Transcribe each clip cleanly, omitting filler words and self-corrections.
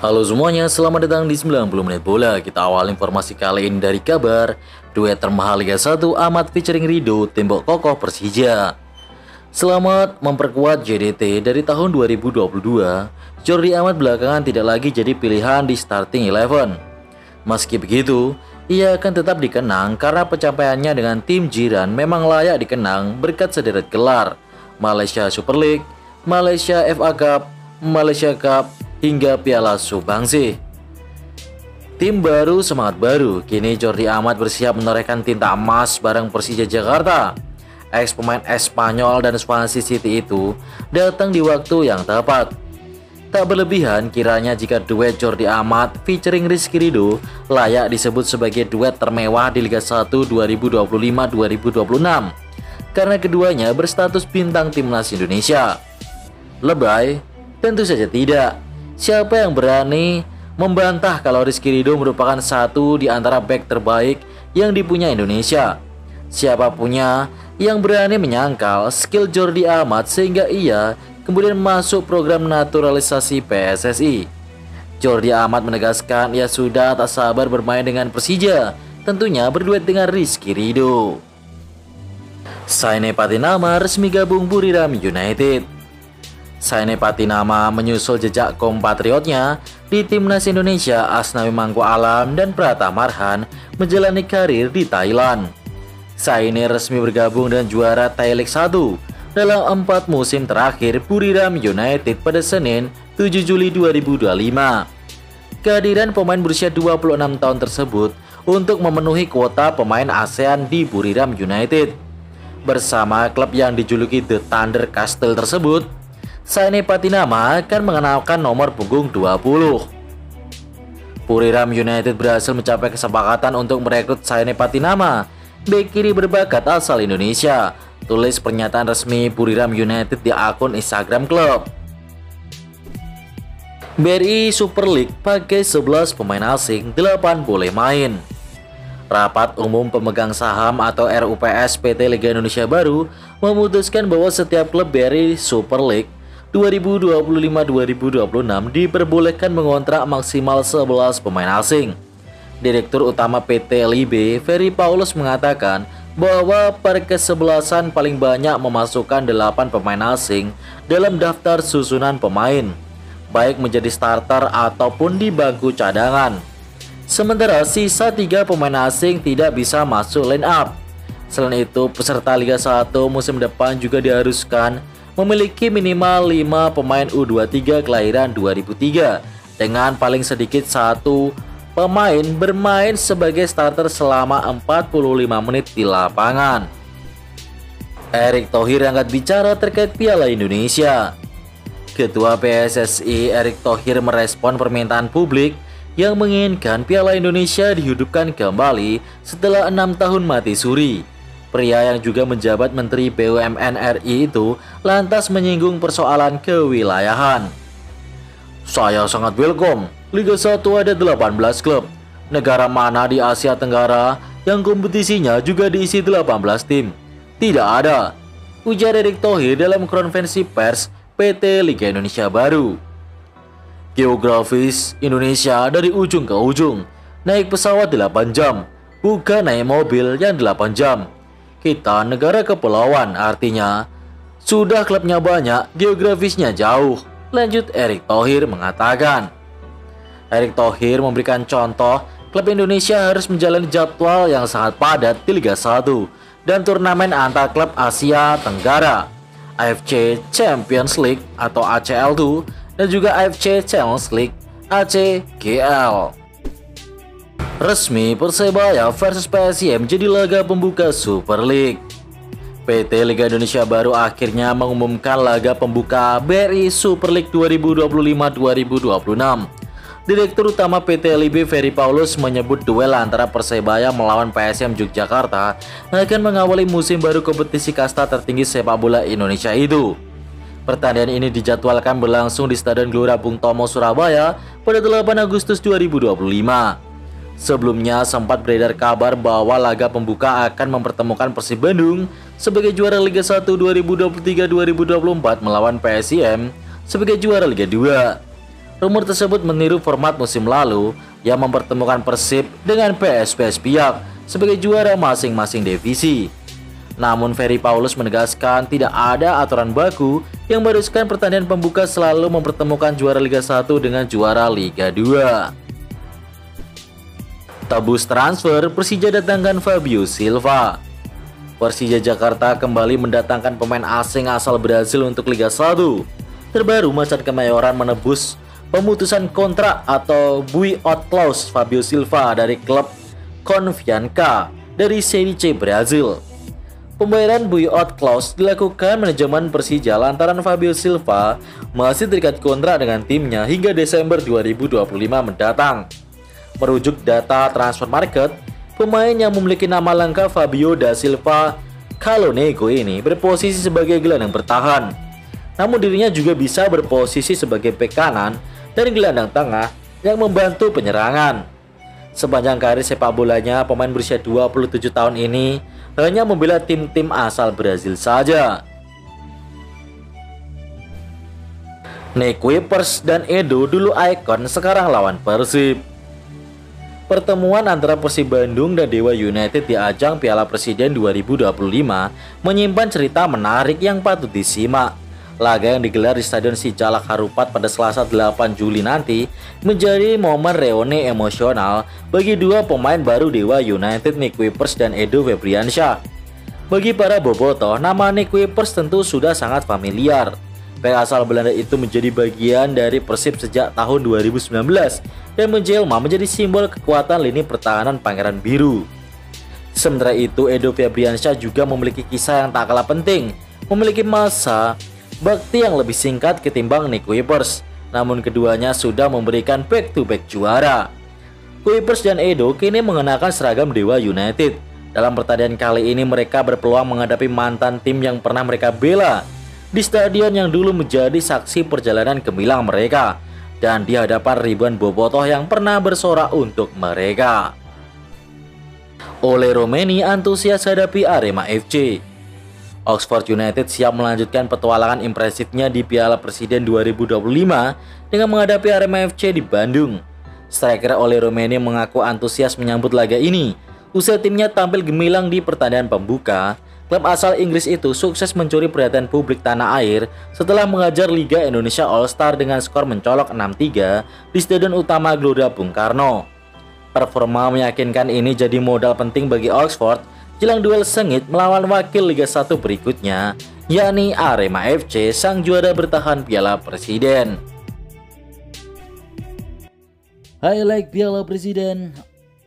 Halo semuanya, selamat datang di 90 menit bola. Kita awal informasi kali ini dari kabar duet termahal Liga 1 Ahmad featuring Rido, tembok kokoh Persija. Selamat memperkuat JDT dari tahun 2022. Jordi Amat belakangan tidak lagi jadi pilihan di starting 11. Meski begitu, ia akan tetap dikenang karena pencapaiannya dengan tim jiran memang layak dikenang berkat sederet gelar Malaysia Super League, Malaysia FA Cup, Malaysia Cup, hingga Piala Sumbangsi. Tim baru, semangat baru. Kini Jordi Amat bersiap menorehkan tinta emas bareng Persija Jakarta. Ex pemain Espanyol dan Swansea City itu datang di waktu yang tepat. Tak berlebihan kiranya jika duet Jordi Amat featuring Rizky Ridho layak disebut sebagai duet termewah di Liga 1 2025-2026 karena keduanya berstatus bintang timnas Indonesia. Lebay? Tentu saja tidak. Siapa yang berani membantah kalau Rizky Ridho merupakan satu di antara bek terbaik yang dipunya Indonesia? Siapa punya yang berani menyangkal skill Jordi Amat sehingga ia kemudian masuk program naturalisasi PSSI? Jordi Amat menegaskan ia sudah tak sabar bermain dengan Persija, tentunya berduet dengan Rizky Ridho. Saine Patinama resmi gabung Buriram United. Saine Patinama menyusul jejak kompatriotnya di timnas Indonesia. Asnawi Mangku Alam dan Prata Marhan menjalani karir di Thailand. Saine resmi bergabung dan juara Thai League 1 dalam 4 musim terakhir Buriram United pada Senin 7 Juli 2025. Kehadiran pemain berusia 26 tahun tersebut untuk memenuhi kuota pemain ASEAN di Buriram United. Bersama klub yang dijuluki The Thunder Castle tersebut, Saine Patinama akan mengenakan nomor punggung 20. Buriram United berhasil mencapai kesepakatan untuk merekrut Saine Patinama, bek kiri berbakat asal Indonesia. Tulis pernyataan resmi Buriram United di akun Instagram klub. BRI Super League pakai 11 pemain asing, 8 boleh main. Rapat Umum Pemegang Saham atau RUPS PT Liga Indonesia Baru memutuskan bahwa setiap klub BRI Super League 2025-2026 diperbolehkan mengontrak maksimal 11 pemain asing. Direktur Utama PT LIB, Ferry Paulus mengatakan bahwa per kesebelasan paling banyak memasukkan 8 pemain asing dalam daftar susunan pemain, baik menjadi starter ataupun di bangku cadangan. Sementara sisa 3 pemain asing tidak bisa masuk line up. Selain itu, peserta Liga 1 musim depan juga diharuskan memiliki minimal 5 pemain U23 kelahiran 2003 dengan paling sedikit 1 pemain bermain sebagai starter selama 45 menit di lapangan. Erick Thohir angkat bicara terkait Piala Indonesia. Ketua PSSI Erick Thohir merespon permintaan publik yang menginginkan Piala Indonesia dihidupkan kembali setelah 6 tahun mati suri. Pria yang juga menjabat Menteri BUMN RI itu lantas menyinggung persoalan kewilayahan. Saya sangat welcome. Liga 1 ada 18 klub. Negara mana di Asia Tenggara yang kompetisinya juga diisi 18 tim? Tidak ada, ujar Erick Thohir dalam konferensi pers PT Liga Indonesia Baru. Geografis Indonesia dari ujung ke ujung. Naik pesawat 8 jam, bukan naik mobil yang 8 jam. Kita negara kepulauan, artinya sudah klubnya banyak, geografisnya jauh, lanjut Erick Thohir mengatakan. Erick Thohir memberikan contoh klub Indonesia harus menjalani jadwal yang sangat padat di Liga 1 dan turnamen antar klub Asia Tenggara, AFC Champions League atau ACL2 dan juga AFC Champions League ACGL. Resmi Persebaya versus PSIM jadi laga pembuka Super League. PT Liga Indonesia Baru akhirnya mengumumkan laga pembuka BRI Super League 2025-2026. Direktur Utama PT LIB Ferry Paulus menyebut duel antara Persebaya melawan PSM Yogyakarta akan mengawali musim baru kompetisi kasta tertinggi sepak bola Indonesia itu. Pertandingan ini dijadwalkan berlangsung di Stadion Gelora Bung Tomo, Surabaya pada 8 Agustus 2025. Sebelumnya sempat beredar kabar bahwa laga pembuka akan mempertemukan Persib Bandung sebagai juara Liga 1 2023-2024 melawan PSIM sebagai juara Liga 2. Rumor tersebut meniru format musim lalu yang mempertemukan Persib dengan PSPS Biak sebagai juara masing-masing divisi. Namun Ferry Paulus menegaskan tidak ada aturan baku yang mengharuskan pertandingan pembuka selalu mempertemukan juara Liga 1 dengan juara Liga 2. Tebus transfer, Persija datangkan Fabio Silva. Persija Jakarta kembali mendatangkan pemain asing asal Brasil untuk Liga 1. Terbaru Macan Kemayoran menebus pemutusan kontrak atau buyout clause Fabio Silva dari klub Confianca dari Série C Brazil. Pembayaran buyout clause dilakukan manajemen Persija lantaran Fabio Silva masih terikat kontrak dengan timnya hingga Desember 2025 mendatang. Merujuk data Transfer Market, pemain yang memiliki nama lengkap Fabio da Silva Calonego ini berposisi sebagai gelandang bertahan. Namun dirinya juga bisa berposisi sebagai bek kanan dan gelandang tengah yang membantu penyerangan. Sepanjang karir sepak bolanya, pemain berusia 27 tahun ini hanya membela tim-tim asal Brazil saja. Kuipers dan Edo dulu ikon, sekarang lawan Persib. Pertemuan antara Persib Bandung dan Dewa United di ajang Piala Presiden 2025 menyimpan cerita menarik yang patut disimak. Laga yang digelar di Stadion Sijalak Harupat pada Selasa 8 Juli nanti menjadi momen reuni emosional bagi dua pemain baru Dewa United, Kuipers dan Edo Febriansyah. Bagi para bobotoh, nama Kuipers tentu sudah sangat familiar. Bek asal Belanda itu menjadi bagian dari Persib sejak tahun 2019 dan menjelma menjadi simbol kekuatan lini pertahanan Pangeran Biru. Sementara itu, Edo Febriansyah juga memiliki kisah yang tak kalah penting, memiliki masa bakti yang lebih singkat ketimbang Kuipers, namun keduanya sudah memberikan back-to-back juara. Kuipers dan Edo kini mengenakan seragam Dewa United. Dalam pertandingan kali ini mereka berpeluang menghadapi mantan tim yang pernah mereka bela di stadion yang dulu menjadi saksi perjalanan gemilang mereka dan di hadapan ribuan bobotoh yang pernah bersorak untuk mereka. Ole Romeni antusias hadapi Arema FC. Oxford United siap melanjutkan petualangan impresifnya di Piala Presiden 2025 dengan menghadapi Arema FC di Bandung. Striker Ole Romeni mengaku antusias menyambut laga ini. Usai timnya tampil gemilang di pertandingan pembuka, klub asal Inggris itu sukses mencuri perhatian publik tanah air setelah mengajar Liga Indonesia All-Star dengan skor mencolok 6-3 di Stadion Utama Gelora Bung Karno. Performa meyakinkan ini jadi modal penting bagi Oxford jelang duel sengit melawan wakil Liga 1 berikutnya, yakni Arema FC, sang juara bertahan Piala Presiden. Highlight Piala Presiden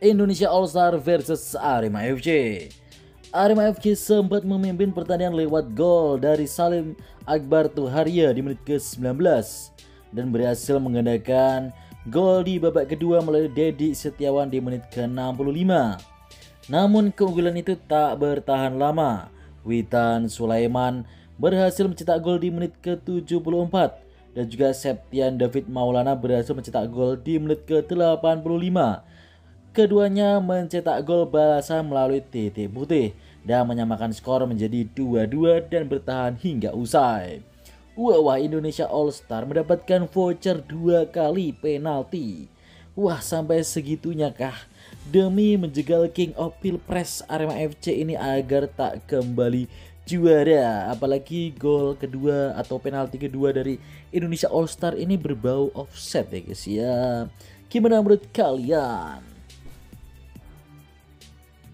Indonesia All-Star versus Arema FC. Arema FC sempat memimpin pertandingan lewat gol dari Salim Akbar Tuharia di menit ke-19 dan berhasil menggandakan gol di babak kedua melalui Dedi Setiawan di menit ke-65. Namun keunggulan itu tak bertahan lama. Witan Sulaiman berhasil mencetak gol di menit ke-74 dan juga Septian David Maulana berhasil mencetak gol di menit ke-85. Keduanya mencetak gol balasan melalui titik putih dan menyamakan skor menjadi 2-2 dan bertahan hingga usai. Wah, Indonesia All-Star mendapatkan voucher 2 kali penalti. Wah, sampai segitunya kah? Demi menjegal King of Pilpres Arema FC ini agar tak kembali juara. Apalagi gol kedua atau penalti kedua dari Indonesia All-Star ini berbau offset ya guys ya. Gimana menurut kalian?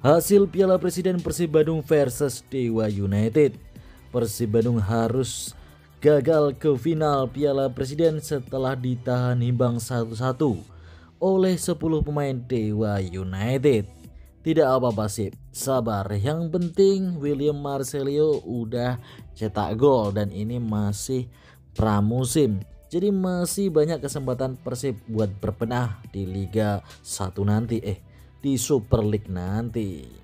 Hasil Piala Presiden Persib Bandung versus Dewa United. Persib Bandung harus gagal ke final Piala Presiden setelah ditahan imbang 1-1 oleh 10 pemain Dewa United. Tidak apa-apa sih, sabar. Yang penting William Marcelio udah cetak gol dan ini masih pramusim. Jadi masih banyak kesempatan Persib buat berbenah di Liga 1 nanti, di Super League nanti.